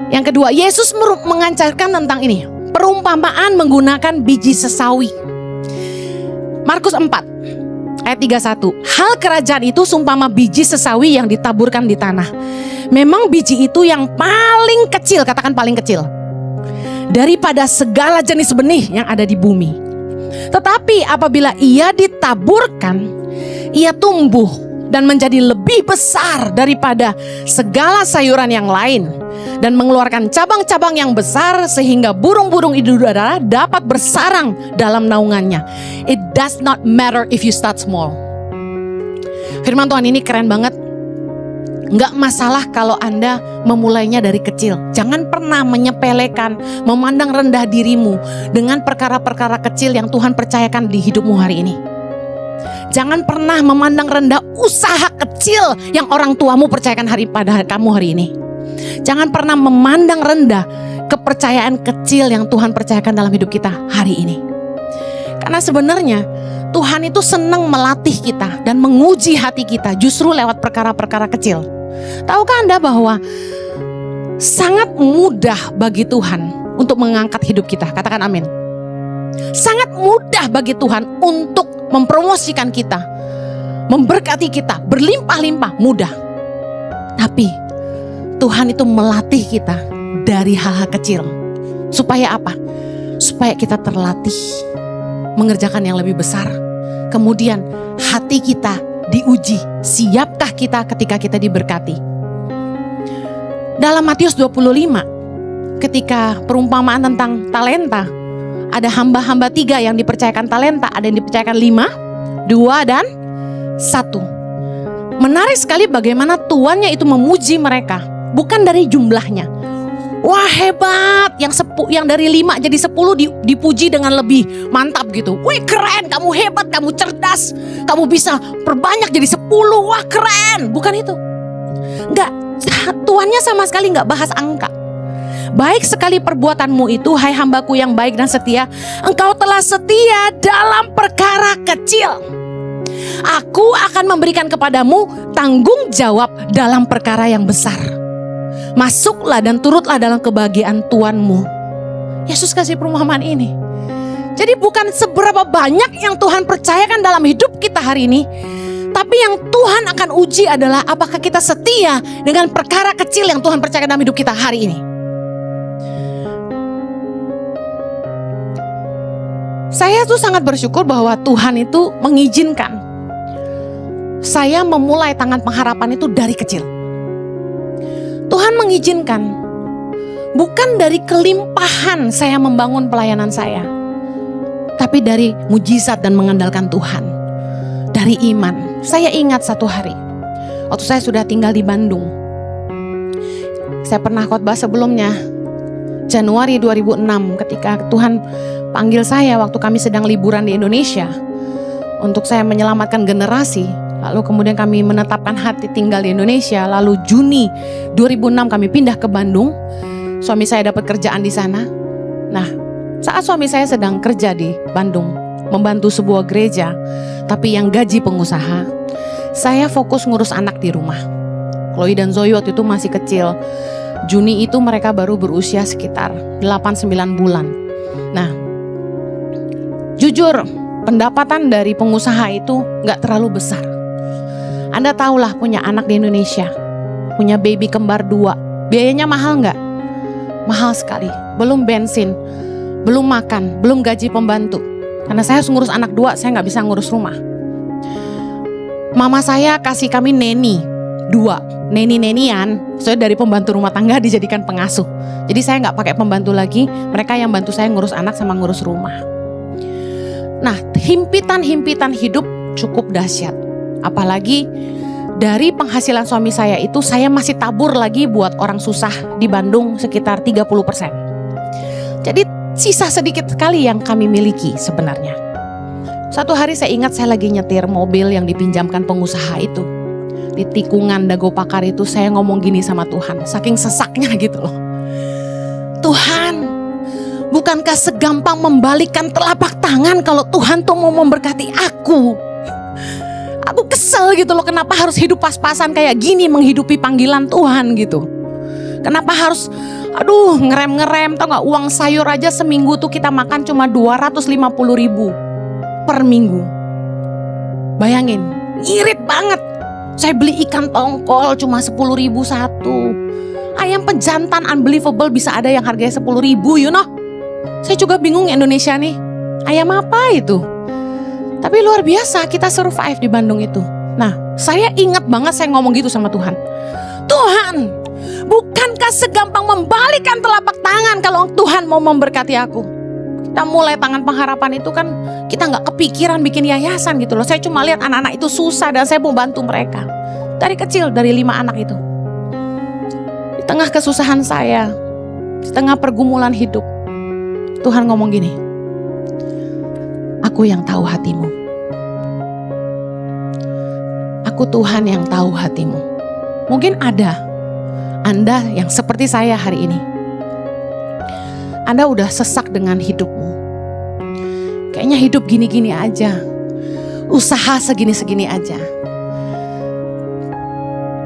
Yang kedua, Yesus mengajarkan tentang ini, perumpamaan menggunakan biji sesawi. Markus 4 ayat 31. Hal kerajaan itu seumpama biji sesawi yang ditaburkan di tanah. Memang biji itu yang paling kecil, katakan paling kecil, daripada segala jenis benih yang ada di bumi. Tetapi apabila ia ditaburkan, ia tumbuh dan menjadi lebih besar daripada segala sayuran yang lain, dan mengeluarkan cabang-cabang yang besar sehingga burung-burung di udara dapat bersarang dalam naungannya. It does not matter if you start small. Firman Tuhan ini keren banget. Enggak masalah kalau Anda memulainya dari kecil. Jangan pernah menyepelekan, memandang rendah dirimu dengan perkara-perkara kecil yang Tuhan percayakan di hidupmu hari ini. Jangan pernah memandang rendah usaha kecil yang orang tuamu percayakan pada kamu hari ini. Jangan pernah memandang rendah kepercayaan kecil yang Tuhan percayakan dalam hidup kita hari ini. Karena sebenarnya Tuhan itu senang melatih kita dan menguji hati kita justru lewat perkara-perkara kecil. Tahukah Anda bahwa sangat mudah bagi Tuhan untuk mengangkat hidup kita? Katakan amin. Sangat mudah bagi Tuhan untuk mempromosikan kita, memberkati kita, berlimpah-limpah, mudah. Tapi Tuhan itu melatih kita dari hal-hal kecil. Supaya apa? Supaya kita terlatih mengerjakan yang lebih besar. Kemudian hati kita diuji, siapkah kita ketika kita diberkati. Dalam Matius 25, ketika perumpamaan tentang talenta, ada hamba-hamba 3 yang dipercayakan talenta, ada yang dipercayakan 5, 2 dan 1. Menarik sekali bagaimana tuannya itu memuji mereka, bukan dari jumlahnya. Wah hebat, yang dari 5 jadi 10 dipuji dengan lebih mantap gitu. Wih keren, kamu hebat, kamu cerdas, kamu bisa perbanyak jadi 10, wah keren. Bukan itu. Enggak, tuannya sama sekali enggak bahas angka. Baik sekali perbuatanmu itu, hai hambaku yang baik dan setia. Engkau telah setia dalam perkara kecil. Aku akan memberikan kepadamu tanggung jawab dalam perkara yang besar. Masuklah dan turutlah dalam kebahagiaan Tuanmu. Yesus kasih perumpamaan ini. Jadi bukan seberapa banyak yang Tuhan percayakan dalam hidup kita hari ini, tapi yang Tuhan akan uji adalah apakah kita setia dengan perkara kecil yang Tuhan percayakan dalam hidup kita hari ini. Saya tuh sangat bersyukur bahwa Tuhan itu mengizinkan saya memulai tangan pengharapan itu dari kecil. Tuhan mengizinkan, bukan dari kelimpahan saya membangun pelayanan saya, tapi dari mujizat dan mengandalkan Tuhan, dari iman. Saya ingat satu hari, waktu saya sudah tinggal di Bandung, saya pernah khotbah sebelumnya, Januari 2006, ketika Tuhan panggil saya waktu kami sedang liburan di Indonesia, untuk saya menyelamatkan generasi. Lalu kemudian kami menetapkan hati tinggal di Indonesia. Lalu Juni 2006 kami pindah ke Bandung. Suami saya dapat kerjaan di sana. Nah, saat suami saya sedang kerja di Bandung, membantu sebuah gereja, tapi yang gaji pengusaha, saya fokus ngurus anak di rumah. Chloe dan Zoe waktu itu masih kecil. Juni itu mereka baru berusia sekitar 8-9 bulan. Nah, jujur pendapatan dari pengusaha itu gak terlalu besar. Anda tahulah punya anak di Indonesia, punya baby kembar 2, biayanya mahal nggak? Mahal sekali, belum bensin, belum makan, belum gaji pembantu. Karena saya harus ngurus anak 2, saya nggak bisa ngurus rumah. Mama saya kasih kami neni 2, neni-nenian, soalnya dari pembantu rumah tangga dijadikan pengasuh. Jadi saya nggak pakai pembantu lagi, mereka yang bantu saya ngurus anak sama ngurus rumah. Nah, himpitan-himpitan hidup cukup dahsyat. Apalagi dari penghasilan suami saya itu saya masih tabur lagi buat orang susah di Bandung sekitar 30%. Jadi sisa sedikit sekali yang kami miliki sebenarnya. Suatu hari saya ingat saya lagi nyetir mobil yang dipinjamkan pengusaha itu. Di tikungan Dago Pakar itu saya ngomong gini sama Tuhan, saking sesaknya gitu loh. Tuhan, bukankah segampang membalikkan telapak tangan kalau Tuhan tuh mau memberkati aku? Aku kesel gitu loh, kenapa harus hidup pas-pasan kayak gini menghidupi panggilan Tuhan gitu. Kenapa harus Aduh, ngerem-ngerem, tau gak, uang sayur aja seminggu tuh kita makan cuma 250.000 per minggu. Bayangin, irit banget. Saya beli ikan tongkol cuma 10.000 satu. Ayam pejantan unbelievable bisa ada yang harganya 10.000, you know. Saya juga bingung Indonesia nih, ayam apa itu? Tapi luar biasa kita survive di Bandung itu. Nah, saya ingat banget saya ngomong gitu sama Tuhan. Tuhan, bukankah segampang membalikkan telapak tangan kalau Tuhan mau memberkati aku? Kita mulai Tangan Pengharapan itu kan kita gak kepikiran bikin yayasan gitu loh. Saya cuma lihat anak-anak itu susah dan saya mau bantu mereka. Dari kecil, dari 5 anak itu. Di tengah kesusahan saya, di tengah pergumulan hidup, Tuhan ngomong gini, aku yang tahu hatimu. Aku Tuhan yang tahu hatimu. Mungkin ada Anda yang seperti saya hari ini. Anda udah sesak dengan hidupmu. Kayaknya hidup gini-gini aja. Usaha segini-segini aja.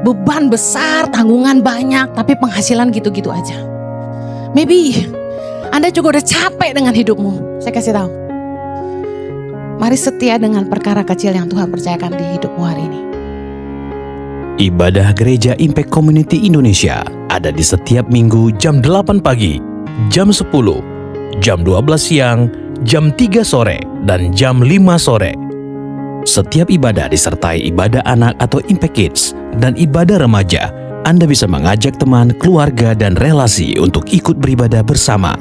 Beban besar, tanggungan banyak, tapi penghasilan gitu-gitu aja. Maybe Anda juga udah capek dengan hidupmu. Saya kasih tahu. Mari setia dengan perkara kecil yang Tuhan percayakan di hidupmu hari ini. Ibadah Gereja Impact Community Indonesia ada di setiap minggu jam 8 pagi, jam 10, jam 12 siang, jam 3 sore, dan jam 5 sore. Setiap ibadah disertai ibadah anak atau Impact Kids dan ibadah remaja. Anda bisa mengajak teman, keluarga, dan relasi untuk ikut beribadah bersama.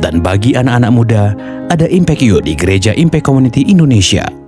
Dan bagi anak-anak muda, ada Impact Youth di Gereja Impact Community Indonesia.